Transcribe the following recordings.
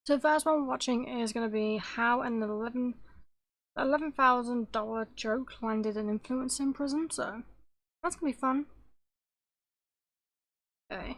So the first one we're watching is going to be how an $11,000 joke landed an influencer in prison. So that's going to be fun. Okay.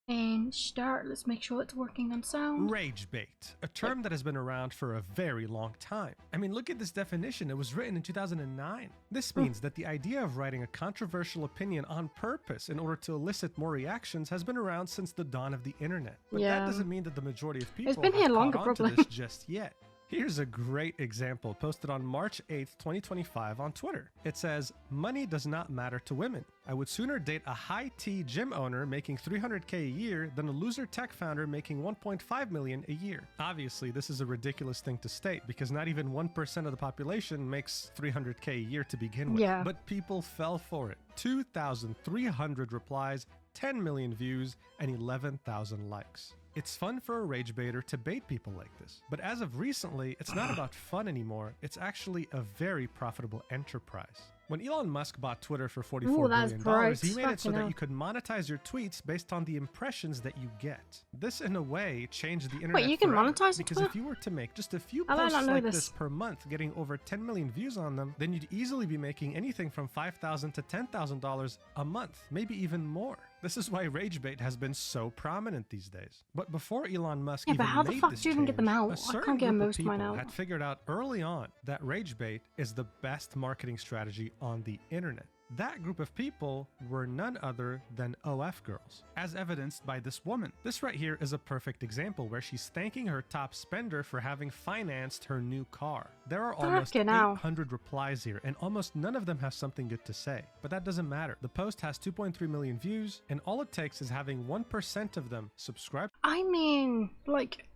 And start. Let's make sure it's working on sound. Rage bait, a term that has been around for a very long time. I mean, look at this definition. It was written in 2009. This means that the idea of writing a controversial opinion on purpose in order to elicit more reactions has been around since the dawn of the internet. But that doesn't mean that the majority of people been here have longer, caught on to probably. this just yet. Here's a great example posted on March 8th, 2025 on Twitter. It says, "Money does not matter to women. I would sooner date a high-T gym owner making $300K a year than a loser tech founder making $1.5 million a year." Obviously, this is a ridiculous thing to state because not even 1% of the population makes $300K a year to begin with. Yeah. But people fell for it. 2,300 replies, 10 million views, and 11,000 likes. It's fun for a rage baiter to bait people like this. But as of recently, it's not about fun anymore. It's actually a very profitable enterprise. When Elon Musk bought Twitter for $44 billion, he made it so that you could monetize your tweets based on the impressions that you get. This, in a way, changed the internet. Wait, you can forever, monetize because Twitter? if you were to make just a few posts like this per month, getting over 10 million views on them, then you'd easily be making anything from $5,000 to $10,000 a month, maybe even more. This is why RageBait has been so prominent these days. But before Elon Musk even how the made fuck this do you even get them change, out? a I certain can't get group of most of mine people out. had figured out early on that RageBait is the best marketing strategy on the internet. That group of people were none other than OF girls, as evidenced by this woman. This right here is a perfect example where she's thanking her top spender for having financed her new car. There are almost 800 replies here, and almost none of them have something good to say. But that doesn't matter. The post has 2.3 million views, and all it takes is having 1% of them subscribe. I mean, like,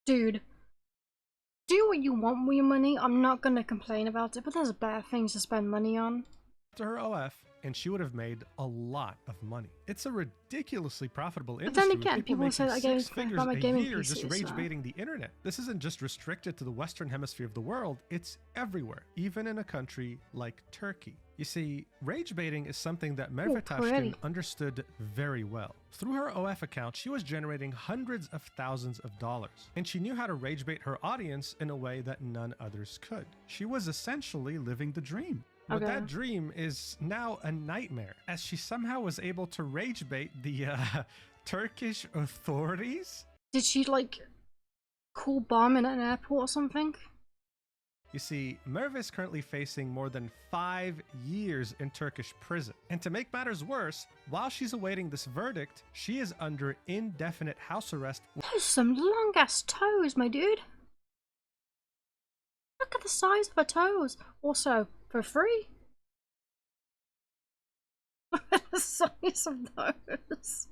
dude, do what you want with your money. I'm not gonna complain about it, but there's better things to spend money on. To her OF, and she would have made a lot of money. It's a ridiculously profitable industry. But then again, people say that six figures about my a gaming year PCs, just rage baiting the internet. This isn't just restricted to the Western hemisphere of the world, it's everywhere, even in a country like Turkey. You see, rage baiting is something that Merve Tashkin understood very well. Through her OF account, she was generating hundreds of thousands of dollars, and she knew how to rage bait her audience in a way that none others could. She was essentially living the dream. But that dream is now a nightmare, as she somehow was able to rage bait the Turkish authorities. Did she, like, cool bomb in an airport or something? You see, Merve is currently facing more than 5 years in Turkish prison. And to make matters worse, while she's awaiting this verdict, she is under indefinite house arrest. Those are some long-ass toes, my dude. Look at the size of her toes. Also, for free? Look at the size of those.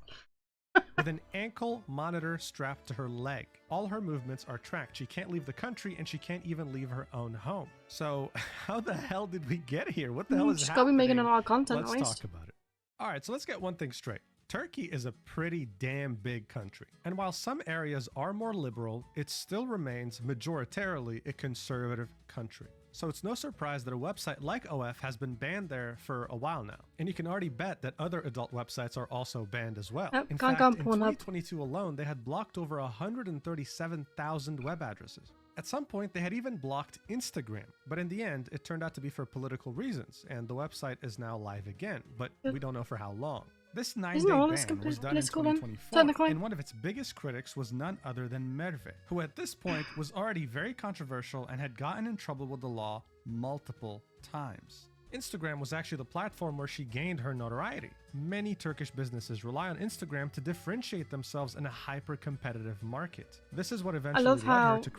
With an ankle monitor strapped to her leg. All her movements are tracked. She can't leave the country, and she can't even leave her own home. So how the hell did we get here? What the hell is She's happening? She's gotta be making a lot of content. Let's talk about it. All right, so let's get one thing straight. Turkey is a pretty damn big country. And while some areas are more liberal, it still remains majoritarily a conservative country. So it's no surprise that a website like OF has been banned there for a while now. And you can already bet that other adult websites are also banned as well. In fact, in 2022 alone, they had blocked over 137,000 web addresses. At some point, they had even blocked Instagram, but in the end, it turned out to be for political reasons, and the website is now live again, but we don't know for how long. This 9-day ban was done in 2024, and one of its biggest critics was none other than Merve, who at this point was already very controversial and had gotten in trouble with the law multiple times. Instagram was actually the platform where she gained her notoriety. Many Turkish businesses rely on Instagram to differentiate themselves in a hyper-competitive market. This is what eventually led her to...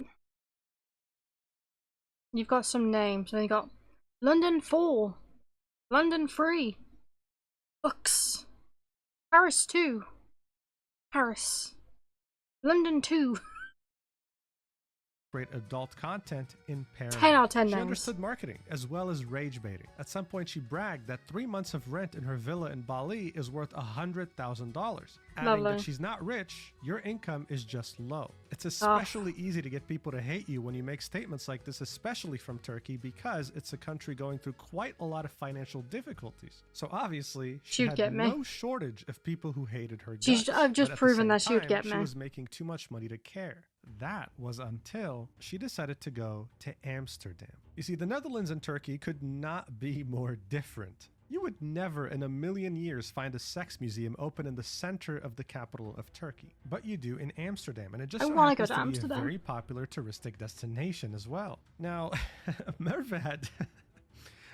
You've got some names, and you got London 4, London 3, Books, Paris 2, Paris, London 2. Create adult content in parallel. 10 out of 10 She names. understood marketing as well as rage baiting. At some point, she bragged that 3 months of rent in her villa in Bali is worth $100,000. Adding that she's not rich, your income is just low. It's especially easy to get people to hate you when you make statements like this, especially from Turkey, because it's a country going through quite a lot of financial difficulties. So obviously, she had no shortage of people who hated her guts. I've just proven that she would get me. She was making too much money to care. That was until she decided to go to Amsterdam. You see, the Netherlands and Turkey could not be more different. You would never in a million years find a sex museum open in the center of the capital of Turkey. But you do in Amsterdam, and it just I so want to go happens to to be a Amsterdam. very popular touristic destination as well. Now, Merve had...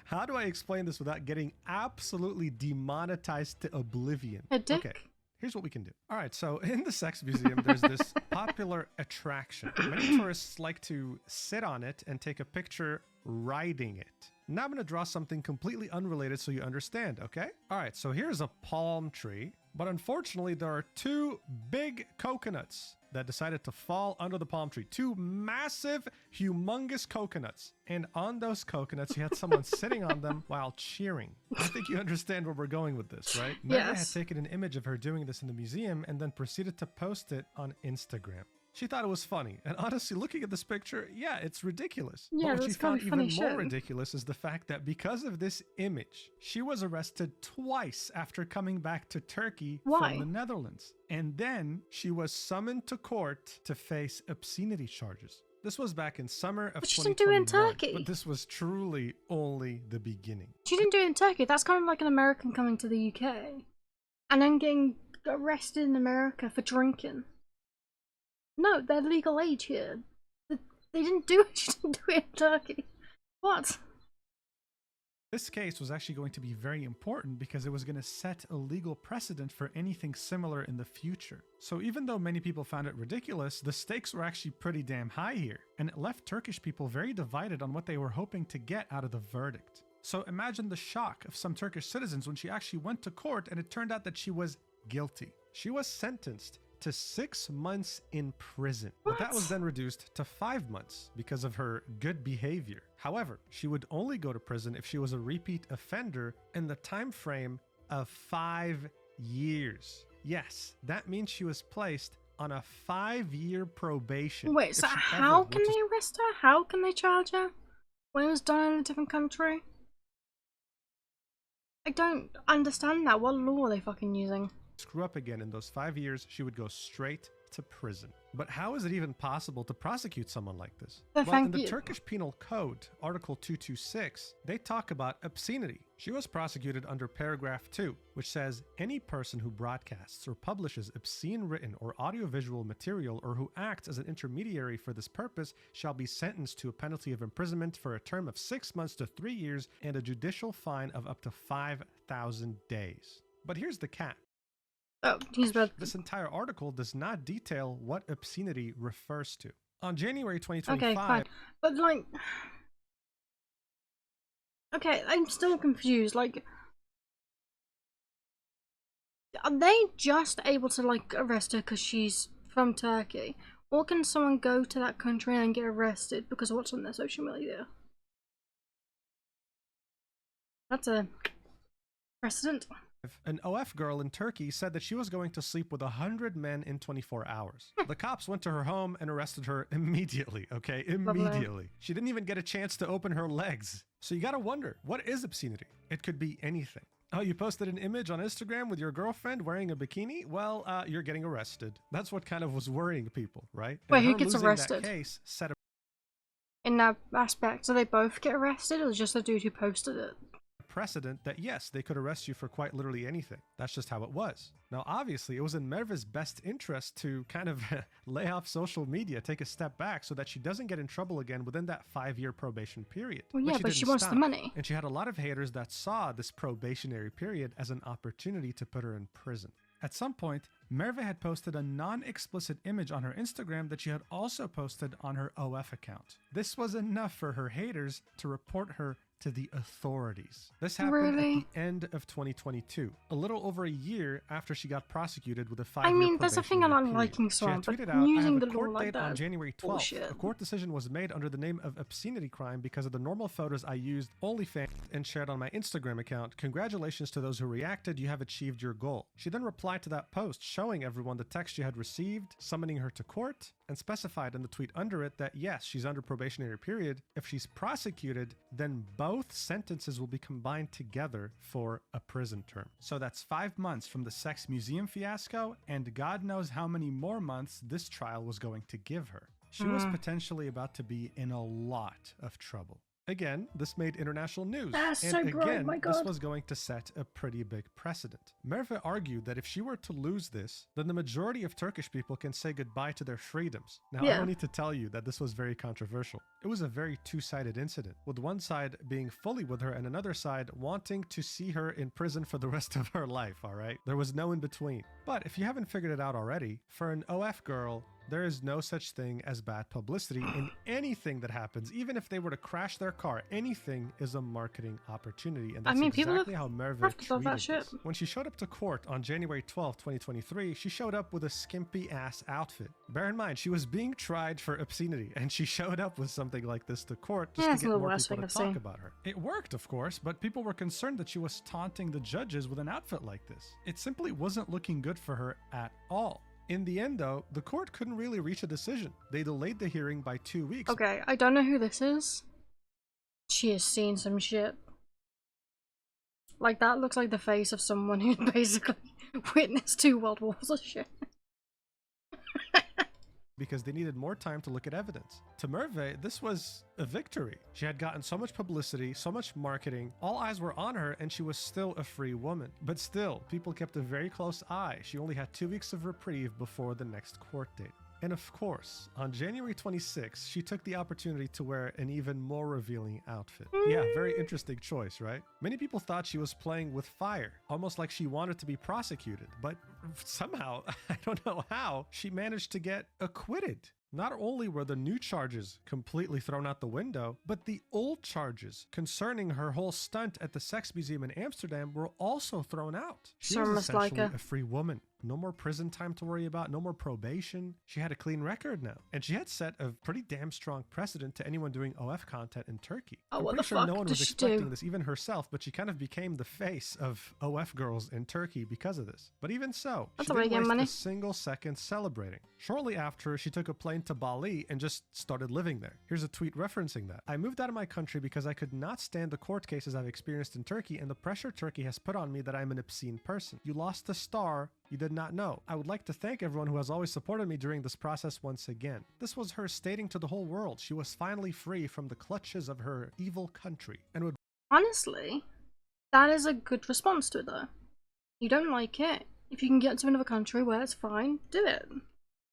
How do I explain this without getting absolutely demonetized to oblivion? A dick? Okay. Here's what we can do. All right, so in the sex museum, there's this popular attraction. Many tourists like to sit on it and take a picture riding it. Now I'm going to draw something completely unrelated so you understand, okay? All right, so here's a palm tree, but unfortunately there are two big coconuts that decided to fall under the palm tree. Two massive, humongous coconuts. And on those coconuts, you had someone sitting on them while cheering. I think you understand where we're going with this, right? Mega had taken an image of her doing this in the museum and then proceeded to post it on Instagram. She thought it was funny, and honestly, looking at this picture, yeah, it's ridiculous. Yeah, but what she found even more shit. ridiculous is the fact that because of this image, she was arrested twice after coming back to Turkey from the Netherlands. And then she was summoned to court to face obscenity charges. This was back in summer of 2021. But she didn't do it in Turkey. But this was truly only the beginning. She didn't do it in Turkey. That's kind of like an American coming to the UK and then getting arrested in America for drinking. No, they're legal age here. They didn't do it. She didn't do it in Turkey. What? This case was actually going to be very important because it was going to set a legal precedent for anything similar in the future. So even though many people found it ridiculous, the stakes were actually pretty damn high here, and it left Turkish people very divided on what they were hoping to get out of the verdict. So imagine the shock of some Turkish citizens when she actually went to court and it turned out that she was guilty. She was sentenced to 6 months in prison. But that was then reduced to 5 months because of her good behavior. However, she would only go to prison if she was a repeat offender in the time frame of 5 years. Yes, that means she was placed on a 5-year probation. Wait, so how can they arrest her? How can they charge her when it was done in a different country? I don't understand that. What law are they fucking using? Screw up again in those 5 years, she would go straight to prison. But how is it even possible to prosecute someone like this? Well, in the Turkish Penal Code, Article 226, they talk about obscenity. She was prosecuted under paragraph 2, which says any person who broadcasts or publishes obscene written or audiovisual material or who acts as an intermediary for this purpose shall be sentenced to a penalty of imprisonment for a term of 6 months to 3 years and a judicial fine of up to 5,000 days. But here's the catch. Oh, he's bad. This entire article does not detail what obscenity refers to. On January 2025... Okay, fine. But, like... Okay, I'm still confused. Like... Are they just able to, like, arrest her because she's from Turkey? Or can someone go to that country and get arrested because of what's on their social media? That's a precedent. An OF girl in Turkey said that she was going to sleep with 100 men in 24 hours. The cops went to her home and arrested her immediately, okay? Immediately. She didn't even get a chance to open her legs. So you gotta wonder, what is obscenity? It could be anything. Oh, you posted an image on Instagram with your girlfriend wearing a bikini? Well, you're getting arrested. That's what kind of was worrying people, right? Wait, who gets arrested? That case set a in that aspect, do they both get arrested or just the dude who posted it? Precedent that yes, they could arrest you for quite literally anything. That's just how it was. Now, obviously, it was in Merve's best interest to kind of lay off social media, take a step back so that she doesn't get in trouble again within that 5-year probation period. Well, yeah, but she wants the money. And she had a lot of haters that saw this probationary period as an opportunity to put her in prison. At some point, Merve had posted a non-explicit image on her Instagram that she had also posted on her OF account. This was enough for her haters to report her to the authorities. This happened at the end of 2022, a little over a year after she got prosecuted with a 5-year I mean, that's the thing I'm not liking, so but using the law like that. On January 12th, bullshit. A court decision was made under the name of obscenity crime because of the normal photos I used OnlyFans and shared on my Instagram account. Congratulations to those who reacted. You have achieved your goal. She then replied to that post, showing everyone the text she had received, summoning her to court, and specified in the tweet under it that yes, she's under probationary period. If she's prosecuted, then both sentences will be combined together for a prison term. So that's 5 months from the sex museum fiasco, and God knows how many more months this trial was going to give her. She was potentially about to be in a lot of trouble. Again, this made international news. That's and so again, bright, my this God. was going to set a pretty big precedent. Merve argued that if she were to lose this, then the majority of Turkish people can say goodbye to their freedoms. Now, I Yeah. don't need to tell you that this was very controversial. It was a very two-sided incident, with one side being fully with her and another side wanting to see her in prison for the rest of her life, all right? There was no in between. But if you haven't figured it out already, for an OF girl, there is no such thing as bad publicity in anything that happens. Even if they were to crash their car, anything is a marketing opportunity. And that's people exactly how Merve have to love that treated shit. this. When she showed up to court on January 12, 2023, she showed up with a skimpy-ass outfit. Bear in mind, she was being tried for obscenity, and she showed up with something like this to court just it's to the get more worst people thing to I've talk seen. about her. It worked, of course, but people were concerned that she was taunting the judges with an outfit like this. It simply wasn't looking good for her at all. In the end, though, the court couldn't really reach a decision. They delayed the hearing by 2 weeks. Okay, I don't know who this is. She has seen some shit. Like, that looks like the face of someone who basically witnessed 2 world wars of shit. Because they needed more time to look at evidence. To Merve, this was a victory. She had gotten so much publicity, so much marketing, all eyes were on her, and she was still a free woman. But still, people kept a very close eye. She only had 2 weeks of reprieve before the next court date. And of course, on January 26, she took the opportunity to wear an even more revealing outfit. Yeah, very interesting choice, right? Many people thought she was playing with fire, almost like she wanted to be prosecuted. But somehow, I don't know how, she managed to get acquitted. Not only were the new charges completely thrown out the window, but the old charges concerning her whole stunt at the sex museum in Amsterdam were also thrown out. She So was almost like essentially a free woman. No more prison time to worry about, no more probation. She had a clean record now. And she had set a pretty damn strong precedent to anyone doing OF content in Turkey. Oh, I'm what pretty the sure fuck no one does was she expecting do? this, even herself, but she kind of became the face of OF girls in Turkey because of this. But even so, That's she a way to didn't get waste money. a single second celebrating. Shortly after, she took a plane to Bali and just started living there. Here's a tweet referencing that. I moved out of my country because I could not stand the court cases I've experienced in Turkey and the pressure Turkey has put on me that I'm an obscene person. You lost a star you did not know. I would like to thank everyone who has always supported me during this process once again. This was her stating to the whole world she was finally free from the clutches of her evil country and would Honestly, that is a good response to it, though. You don't like it. If you can get to another country where it's fine, do it.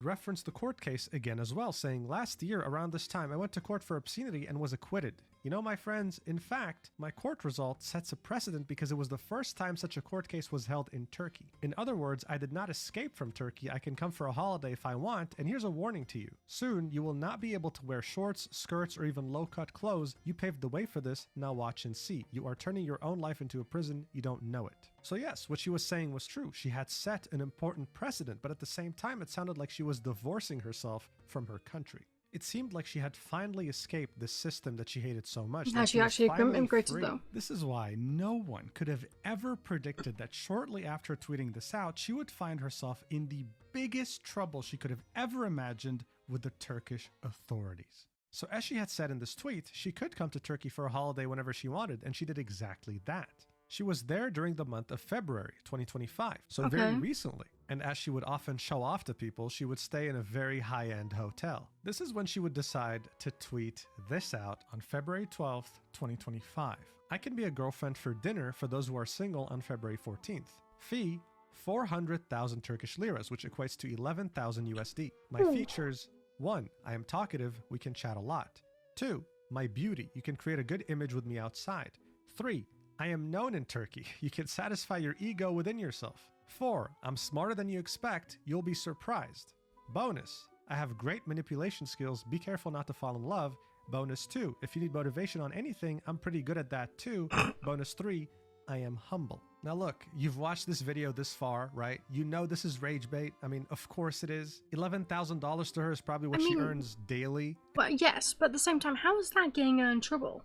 reference the court case again as well, saying, last year around this time I went to court for obscenity and was acquitted. You know, my friends, in fact, my court result sets a precedent because it was the first time such a court case was held in Turkey. In other words, I did not escape from Turkey. I can come for a holiday if I want, and here's a warning to you. Soon, you will not be able to wear shorts, skirts, or even low-cut clothes. You paved the way for this, now watch and see. You are turning your own life into a prison, you don't know it. So yes, what she was saying was true. She had set an important precedent, but at the same time, it sounded like she was divorcing herself from her country. It seemed like she had finally escaped this system that she hated so much. Has she was actually finally immigrated, free. though? This is why no one could have ever predicted that shortly after tweeting this out, she would find herself in the biggest trouble she could have ever imagined with the Turkish authorities. So as she had said in this tweet, she could come to Turkey for a holiday whenever she wanted, and she did exactly that. She was there during the month of February 2025, so very Okay. recently. And as she would often show off to people, she would stay in a very high-end hotel. This is when she would decide to tweet this out on February 12th, 2025. I can be a girlfriend for dinner for those who are single on February 14th. Fee, 400,000 Turkish liras, which equates to 11,000 USD. My features, 1, I am talkative, we can chat a lot. 2, my beauty, you can create a good image with me outside. 3, I am known in Turkey. You can satisfy your ego within yourself. 4, I'm smarter than you expect. You'll be surprised. Bonus, I have great manipulation skills. Be careful not to fall in love. Bonus 2, if you need motivation on anything, I'm pretty good at that too. Bonus 3, I am humble. Now look, you've watched this video this far, right? You know this is rage bait. I mean, of course it is. $11,000 to her is probably what she earns daily. But yes, but at the same time, how is that getting her in trouble?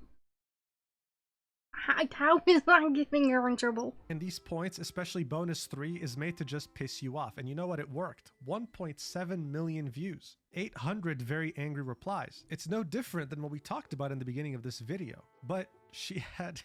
How is that getting her in trouble? And these points, especially bonus 3, is made to just piss you off. And you know what? It worked. 1.7 million views. 800 very angry replies. It's no different than what we talked about in the beginning of this video. But she had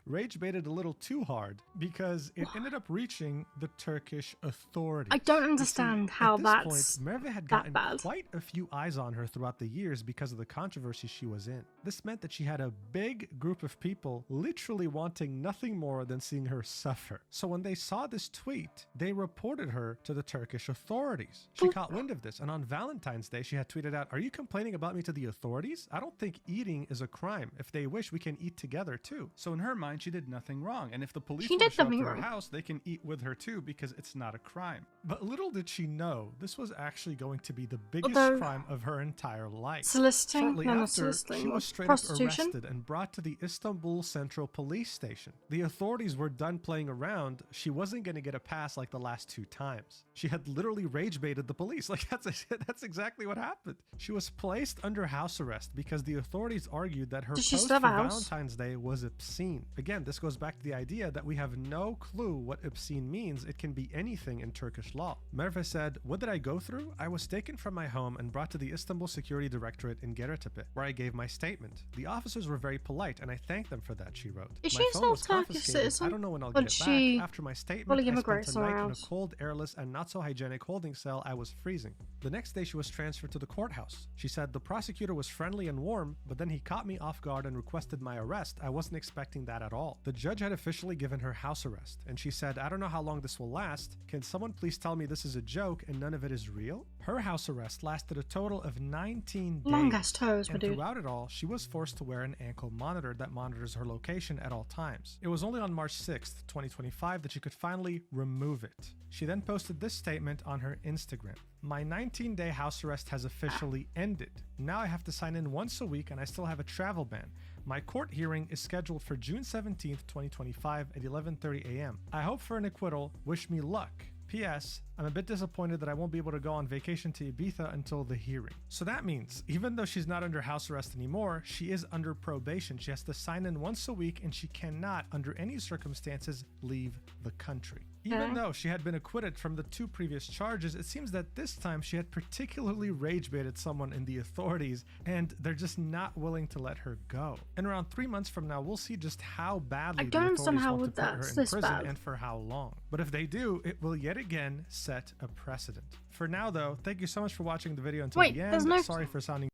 rage baited a little too hard because it ended up reaching the Turkish authorities. I don't understand how at this that's point, Merve had that gotten bad. quite a few eyes on her throughout the years because of the controversy she was in. This meant that she had a big group of people literally wanting nothing more than seeing her suffer. So when they saw this tweet, they reported her to the Turkish authorities. She caught wind of this, and on Valentine's Day, she had tweeted out, "Are you complaining about me to the authorities? I don't think eating is a crime. If they wish, we can eat together too." So in her mind, she did nothing wrong. And if the police She were to did show up nothing to her wrong. house, they can eat with her too because it's not a crime. But little did she know, this was actually going to be the biggest Although- crime of her entire life. Soliciting? Shortly No, not after, soliciting. she was straight up Prostitution? arrested and brought to the Istanbul Central Police Station. The authorities were done playing around. She wasn't going to get a pass like the last 2 times. She had literally rage baited the police. Like that's exactly what happened. She was placed under house arrest because the authorities argued that her Does she post still for have a house? Valentine's Day was obscene. Again, this goes back to the idea that we have no clue what obscene means. It can be anything in Turkish law. Merve said, "What did I go through? I was taken from my home and brought to the Istanbul Security Directorate in Geritepe, where I gave my statement. The officers were very polite, and I thanked them for that," she wrote. Is "My she phone still was Turkish confiscated. citizen? I don't know when I'll Or get did it she back. After my statement, fully I spent immigrate a somewhere night in a else? cold, airless, and not so hygienic holding cell. I was freezing. The next day, she was transferred to the courthouse. She said, the prosecutor was friendly and warm, but then he caught me off guard and requested my arrest. I wasn't expecting that at all. The judge had officially given her house arrest, and she said, I don't know how long this will last. Can someone please tell me this is a joke and none of it is real? Her house arrest lasted a total of 19 days. Long ass toes, my And dude. throughout it all, she was forced to wear an ankle monitor that monitors her location at all times. It was only on March 6th, 2025 that she could finally remove it. She then posted this statement on her Instagram. My 19-day house arrest has officially ended. Now I have to sign in once a week and I still have a travel ban. My court hearing is scheduled for June 17th, 2025 at 11:30 a.m. I hope for an acquittal. Wish me luck. P.S. I'm a bit disappointed that I won't be able to go on vacation to Ibiza until the hearing. So that means, even though she's not under house arrest anymore, she is under probation. She has to sign in once a week and she cannot, under any circumstances, leave the country. Even Okay. though she had been acquitted from the 2 previous charges, it seems that this time she had particularly rage baited someone in the authorities and they're just not willing to let her go. And around 3 months from now, we'll see just how badly I the don't understand authorities how want to put her that's in this prison bad. and for how long. But if they do, it will yet again set a precedent. For now though, thank you so much for watching the video until Wait, the end. there's no- Sorry for sounding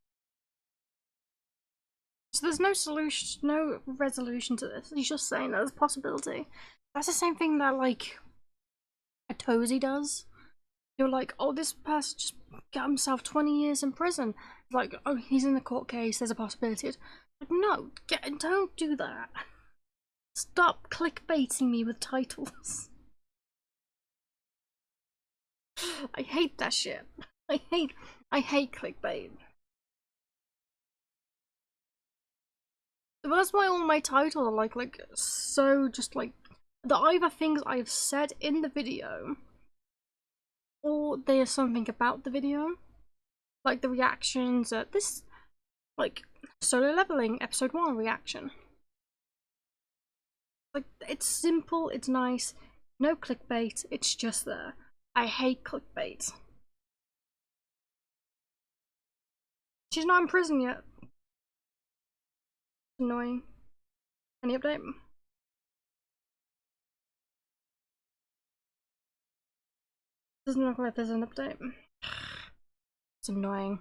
So there's no solution, no resolution to this. He's just saying there's a possibility. That's the same thing that, like, a Tozy does. You're like, oh, this person just got himself 20 years in prison. Like, oh, he's in the court case, there's a possibility. Like, no, don't do that. Stop clickbaiting me with titles. I hate that shit. I hate clickbait. That's why all my titles are like so just like they're either things I've said in the video or they are something about the video. Like the reactions at this, like Solo Leveling episode 1 reaction. Like, it's simple, it's nice, no clickbait, it's just there. I hate clickbait. She's not in prison yet. Annoying. Any update? Doesn't look like there's an update. It's annoying.